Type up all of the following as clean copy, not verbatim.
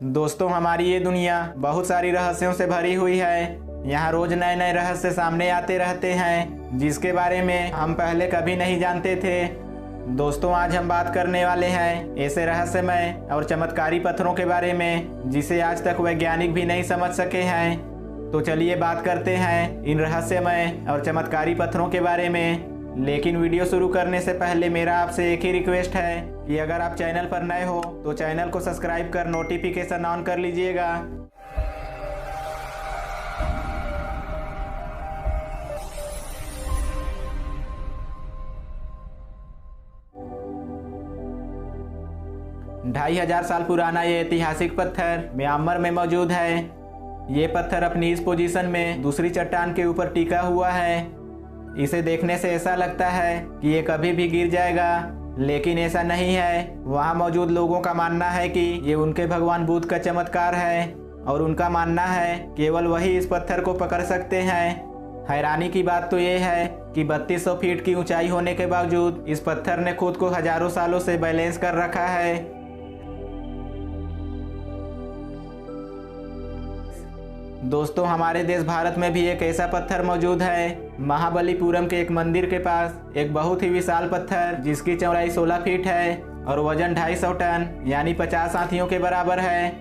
दोस्तों, हमारी ये दुनिया बहुत सारी रहस्यों से भरी हुई है। यहाँ रोज नए नए रहस्य सामने आते रहते हैं जिसके बारे में हम पहले कभी नहीं जानते थे। दोस्तों, आज हम बात करने वाले हैं ऐसे रहस्यमय और चमत्कारी पत्थरों के बारे में जिसे आज तक वैज्ञानिक भी नहीं समझ सके हैं। तो चलिए बात करते हैं इन रहस्यमय और चमत्कारी पत्थरों के बारे में। लेकिन वीडियो शुरू करने से पहले मेरा आपसे एक ही रिक्वेस्ट है कि अगर आप चैनल पर नए हो तो चैनल को सब्सक्राइब कर नोटिफिकेशन ऑन कर लीजिएगा। ढाई हजार साल पुराना ये ऐतिहासिक पत्थर म्यांमार में मौजूद है। ये पत्थर अपनी इस पोजीशन में दूसरी चट्टान के ऊपर टिका हुआ है। इसे देखने से ऐसा लगता है कि ये कभी भी गिर जाएगा, लेकिन ऐसा नहीं है। वहाँ मौजूद लोगों का मानना है कि ये उनके भगवान बुद्ध का चमत्कार है और उनका मानना है केवल वही इस पत्थर को पकड़ सकते हैं। हैरानी की बात तो ये है कि 3200 फीट की ऊंचाई होने के बावजूद इस पत्थर ने खुद को हजारों सालों से बैलेंस कर रखा है। दोस्तों, हमारे देश भारत में भी एक ऐसा पत्थर मौजूद है। महाबलीपुरम के एक मंदिर के पास एक बहुत ही विशाल पत्थर जिसकी चौड़ाई 16 फीट है और वजन 250 टन यानी 50 हाथियों के बराबर है।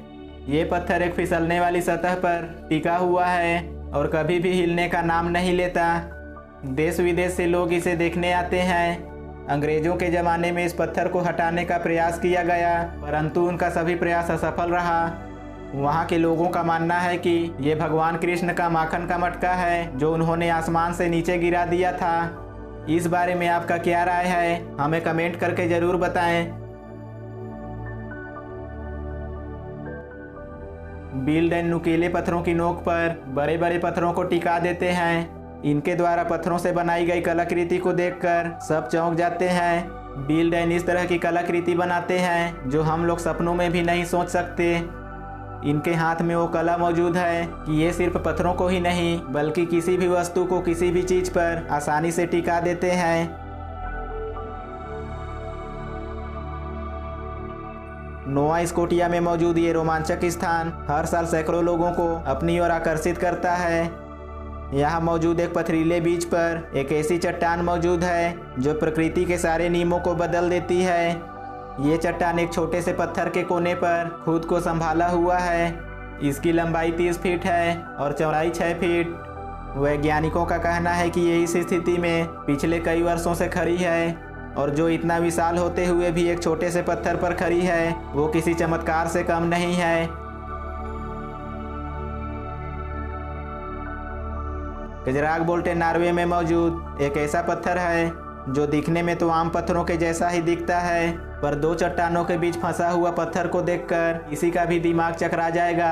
ये पत्थर एक फिसलने वाली सतह पर टिका हुआ है और कभी भी हिलने का नाम नहीं लेता। देश विदेश से लोग इसे देखने आते हैं। अंग्रेजों के ज़माने में इस पत्थर को हटाने का प्रयास किया गया, परंतु उनका सभी प्रयास असफल रहा। वहाँ के लोगों का मानना है कि ये भगवान कृष्ण का माखन का मटका है जो उन्होंने आसमान से नीचे गिरा दिया था। इस बारे में आपका क्या राय है, हमें कमेंट करके जरूर बताएं। बिल्ड नुकीले पत्थरों की नोक पर बड़े बड़े पत्थरों को टिका देते हैं। इनके द्वारा पत्थरों से बनाई गई कलाकृति को देखकर सब चौंक जाते हैं। बिल्ड इस तरह की कलाकृति बनाते हैं जो हम लोग सपनों में भी नहीं सोच सकते। इनके हाथ में वो कला मौजूद है कि ये सिर्फ पत्थरों को ही नहीं बल्कि किसी भी वस्तु को किसी भी चीज पर आसानी से टिका देते हैं। नोवा स्कोटिया में मौजूद ये रोमांचक स्थान हर साल सैकड़ों लोगों को अपनी ओर आकर्षित करता है। यहाँ मौजूद एक पथरीले बीच पर एक ऐसी चट्टान मौजूद है जो प्रकृति के सारे नियमों को बदल देती है। ये चट्टान एक छोटे से पत्थर के कोने पर खुद को संभाला हुआ है। इसकी लंबाई 30 फीट है और चौड़ाई 6 फीट। वैज्ञानिकों का कहना है कि ये इस स्थिति में पिछले कई वर्षों से खड़ी है और जो इतना विशाल होते हुए भी एक छोटे से पत्थर पर खड़ी है वो किसी चमत्कार से कम नहीं है। कजराग बोल्टे नॉर्वे में मौजूद एक ऐसा पत्थर है जो दिखने में तो आम पत्थरों के जैसा ही दिखता है, पर दो चट्टानों के बीच फंसा हुआ पत्थर को देखकर किसी का भी दिमाग चकरा जाएगा।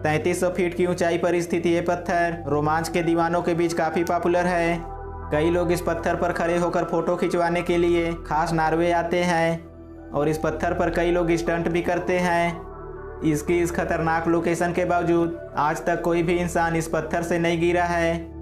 3300 फीट की ऊंचाई पर स्थित ये पत्थर रोमांच के दीवानों के बीच काफ़ी पॉपुलर है। कई लोग इस पत्थर पर खड़े होकर फोटो खिंचवाने के लिए खास नॉर्वे आते हैं और इस पत्थर पर कई लोग स्टंट भी करते हैं। इसकी इस खतरनाक लोकेशन के बावजूद आज तक कोई भी इंसान इस पत्थर से नहीं गिरा है।